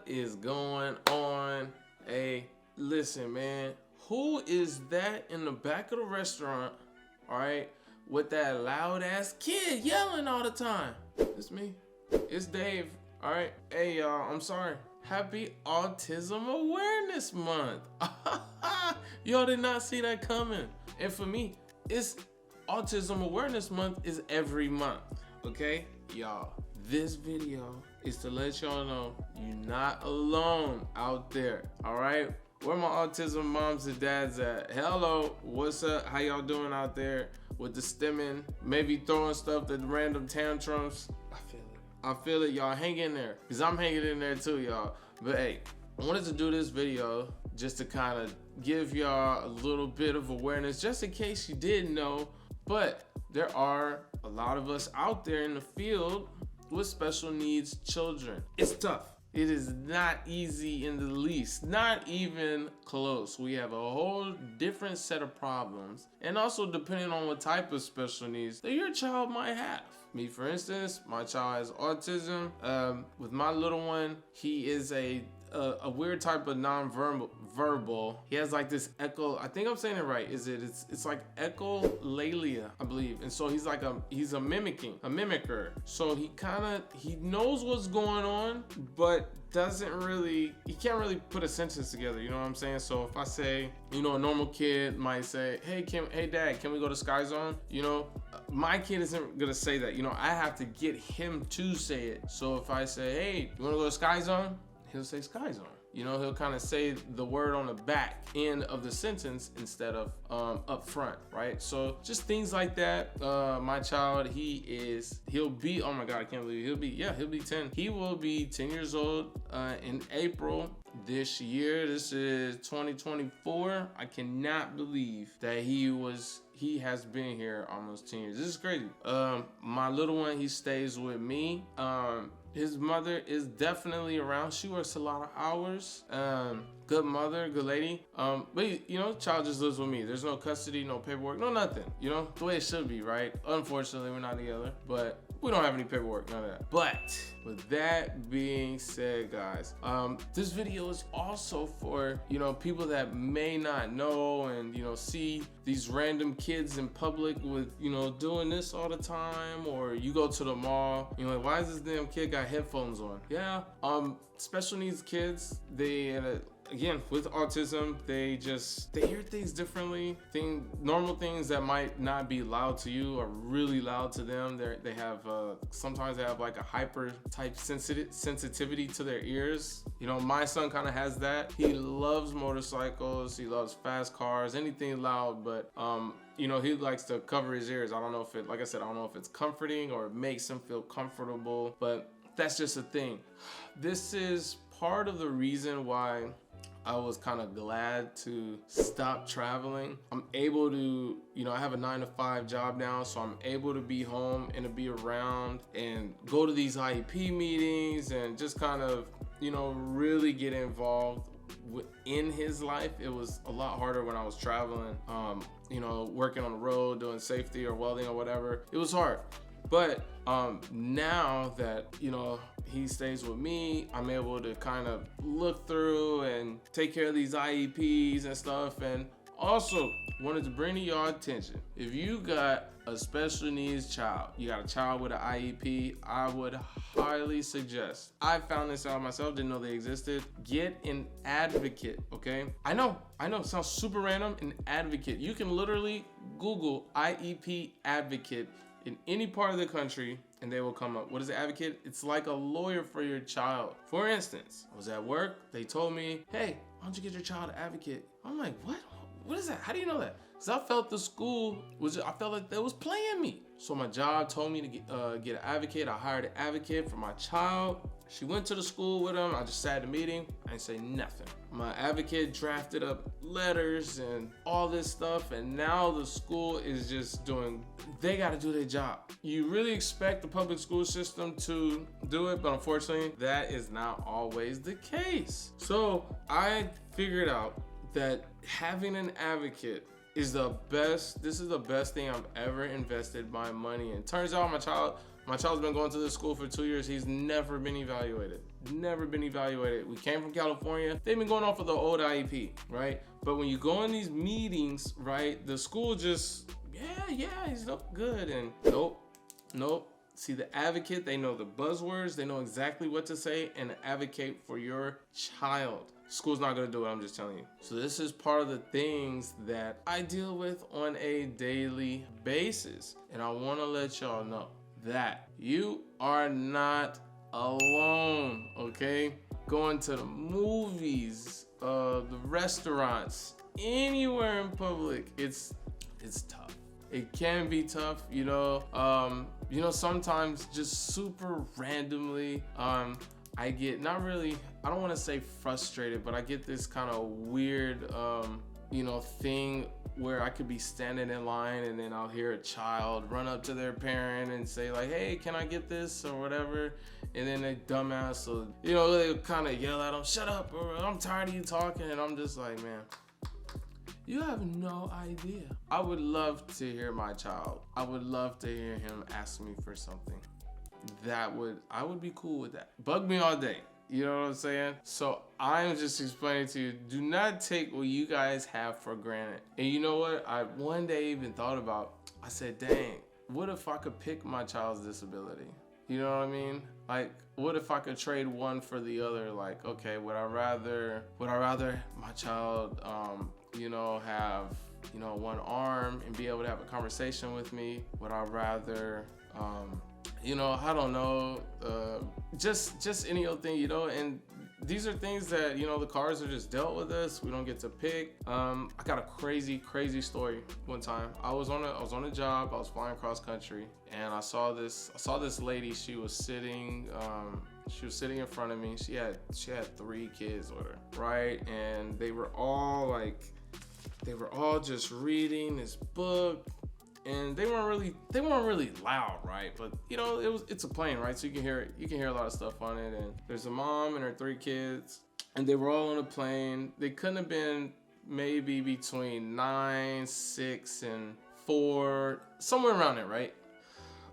What is going on? Hey, listen, man. Who is that in the back of the restaurant, all right, with that loud ass kid yelling all the time? It's me. It's Dave, all right? Hey, y'all, I'm sorry. Happy Autism Awareness Month. Y'all did not see that coming. And for me, it's Autism Awareness Month is every month, okay? Y'all, this video is to let y'all know you're not alone out there, all right? Where my autism moms and dads at? Hello, what's up? How y'all doing out there with the stimming, maybe throwing stuff at random tantrums? I feel it, y'all. Hang in there, because I'm hanging in there too, y'all. But hey, I wanted to do this video just to kind of give y'all a little bit of awareness, just in case you didn't know. But there are a lot of us out there in the field with special needs children. It's tough. It is not easy in the least, not even close. We have a whole different set of problems, and also depending on what type of special needs that your child might have. Me, for instance, my child has autism. With my little one, he is a weird type of non-verbal. He has like this echo. I think I'm saying it right. It's like echolalia, I believe. And so he's like he's a mimicker. So he knows what's going on, but he can't really put a sentence together. You know what I'm saying? So if I say, a normal kid might say, hey dad, can we go to Sky Zone? My kid isn't gonna say that. I have to get him to say it. So if I say, hey, you wanna go to Sky Zone? He'll say Sky Zone. He'll kind of say the word on the back end of the sentence instead of up front, right? So just things like that. My child, he'll be, oh my God, I can't believe it. He'll be 10. He will be 10 years old in April this year. This is 2024. I cannot believe that he has been here almost 10 years. This is crazy. My little one, he stays with me. His mother is definitely around. She works a lot of hours. Good mother, good lady. But child just lives with me. There's no custody, no paperwork, no nothing. The way it should be, right? Unfortunately, we're not together, but we don't have any paperwork, none of that. But with that being said, guys, this video is also for, people that may not know and, see these random kids in public with, doing this all the time, or you go to the mall, like, why is this damn kid got headphones on? Yeah, special needs kids, again, with autism, they hear things differently. Normal things that might not be loud to you are really loud to them. They have sometimes they have like a hyper type sensitivity to their ears. My son kind of has that. He loves motorcycles. He loves fast cars, anything loud, but he likes to cover his ears. I don't know if like I said, I don't know if it's comforting or it makes him feel comfortable, but that's just a thing. This is part of the reason why I was kind of glad to stop traveling. I'm able to, I have a 9-to-5 job now, so I'm able to be home and to be around and go to these IEP meetings and just kind of, really get involved in his life. It was a lot harder when I was traveling, working on the road, doing safety or welding or whatever. It was hard. But now that, he stays with me, I'm able to kind of look through and take care of these IEPs and stuff. And also wanted to bring to y'all attention, if you got a special needs child, you got a child with an IEP, I would highly suggest, I found this out myself, didn't know they existed, get an advocate, okay? I know, it sounds super random, an advocate. You can literally Google IEP advocate in any part of the country, and they will come up. What is an advocate? It's like a lawyer for your child. For instance, I was at work, they told me, hey, why don't you get your child an advocate? I'm like, what? What is that? How do you know that? Because I felt the school I felt like they was playing me. So my job told me to get an advocate. I hired an advocate for my child. She went to the school with him. I just sat at the meeting. I didn't say nothing. My advocate drafted up letters and all this stuff, and now the school is just they gotta do their job. You really expect the public school system to do it, but unfortunately, that is not always the case. So I figured out that having an advocate is the best thing I've ever invested my money in. Turns out my child's been going to this school for 2 years. He's never been evaluated. never been evaluated. We came from California. They've been going off of the old IEP, right? But when you go in these meetings, right, the school just, yeah, he's not good. And nope. See, the advocate, they know the buzzwords, they know exactly what to say and advocate for your child. School's not gonna do it, I'm just telling you. So this is part of the things that I deal with on a daily basis. And I wanna let y'all know that you are not alone, okay? Going to the movies, the restaurants, anywhere in public, it's tough. It can be tough, you know. Sometimes just super randomly, I get I don't want to say frustrated, but I get this kind of weird, thing where I could be standing in line and then I'll hear a child run up to their parent and say like, hey, can I get this or whatever? And then they dumbass, so, they kind of yell at them, shut up, or I'm tired of you talking. And I'm just like, man, you have no idea. I would love to hear my child. I would love to hear him ask me for something. I would be cool with that. Bug me all day. You know what I'm saying? So I'm just explaining to you, do not take what you guys have for granted. And you know what? I one day even thought about, I said, dang, what if I could pick my child's disability? You know what I mean? Like, what if I could trade one for the other? Like, okay, would I rather my child, have, one arm and be able to have a conversation with me? Would I rather, I don't know, just any old thing, and these are things that, the cards are just dealt with us. We don't get to pick. I got a crazy story one time. I was on a job, I was flying cross country, and I saw this lady. She was sitting in front of me. She had 3 kids with her, right? And they were all just reading this book. And they weren't really loud, right? But it's a plane, right? So you can hear a lot of stuff on it. And there's a mom and her 3 kids, and they were all on a plane. They couldn't have been maybe between 9, 6, and 4, somewhere around there, right?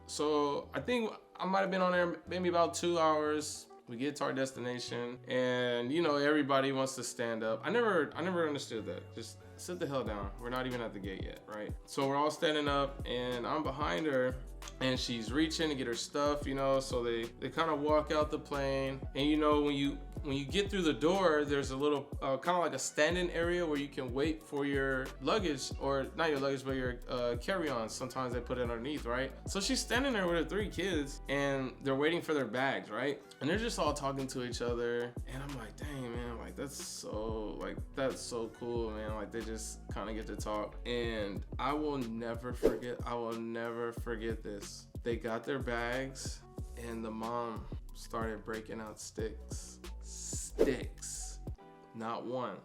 So I think I might have been on there maybe about 2 hours. We get to our destination, and everybody wants to stand up. I never understood that. Just sit the hell down. We're not even at the gate yet, right? So we're all standing up, and I'm behind her, and she's reaching to get her stuff, so they kind of walk out the plane. And when you get through the door, there's a little kind of like a stand-in area where you can wait for your luggage, or not your luggage, but your carry-ons. Sometimes they put it underneath, right? So she's standing there with her 3 kids, and they're waiting for their bags, right? And they're just all talking to each other, and I'm like, dang, man, like that's so cool, man. Like they just kind of get to talk, and I will never forget this. They got their bags, and the mom started breaking out sticks, not 1,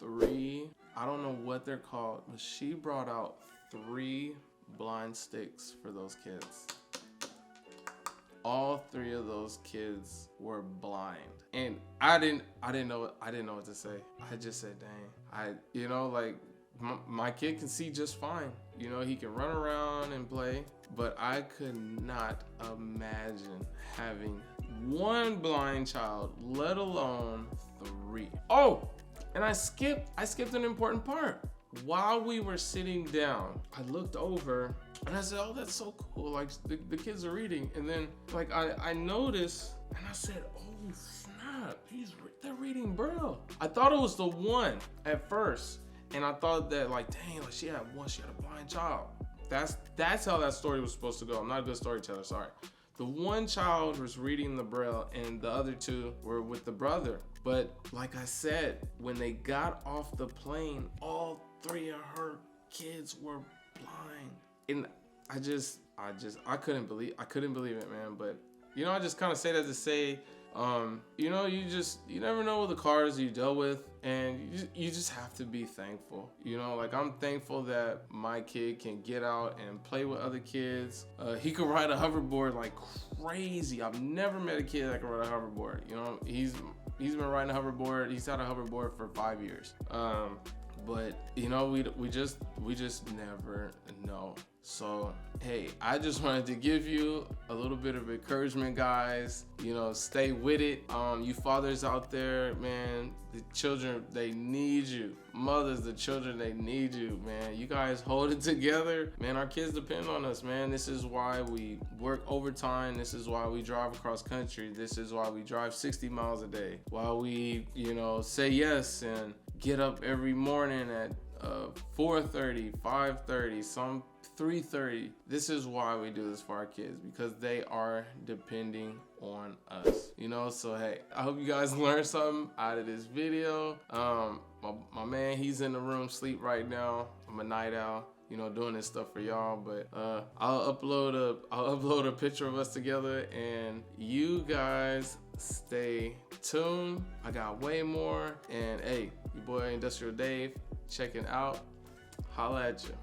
3. I don't know what they're called, but she brought out 3 blind sticks for those kids. All 3 of those kids were blind, and I didn't know what to say. I just said, dang, my kid can see just fine. He can run around and play, but I could not imagine having 1 blind child, let alone 3. Oh, and I skipped an important part. While we were sitting down, I looked over and I said, oh, that's so cool. Like the kids are reading. And then I noticed, and I said, oh snap, they're reading Braille. I thought it was the one at first. And I thought that dang, she had a blind child. That's how that story was supposed to go. I'm not a good storyteller, sorry. The one child was reading the Braille and the other 2 were with the brother. But like I said, when they got off the plane, all 3 of her kids were blind. And I couldn't believe it, man. But I just kind of say that to say, you never know what the cards you dealt with, and you just have to be thankful. I'm thankful that my kid can get out and play with other kids. He could ride a hoverboard like crazy. I've never met a kid that can ride a hoverboard. He's been riding a hoverboard. He's had a hoverboard for 5 years. But you know, we just never know. So hey, I just wanted to give you a little bit of encouragement, guys. You know, stay with it. You fathers out there, man, the children, they need you. Mothers, the children, they need you, man. You guys hold it together. Man, our kids depend on us, man. This is why we work overtime. This is why we drive across country. This is why we drive 60 miles a day. Why we, you know, say yes and get up every morning at 4:30, 5:30, some 3:30. This is why we do this for our kids, because they are depending on us, you know. So hey, I hope you guys learned something out of this video. My man, he's in the room sleep right now. I'm a night owl, you know, doing this stuff for y'all. But I'll upload a picture of us together, and you guys stay tuned. I got way more. And hey, your boy Industrial Dave checking out. Holla at you.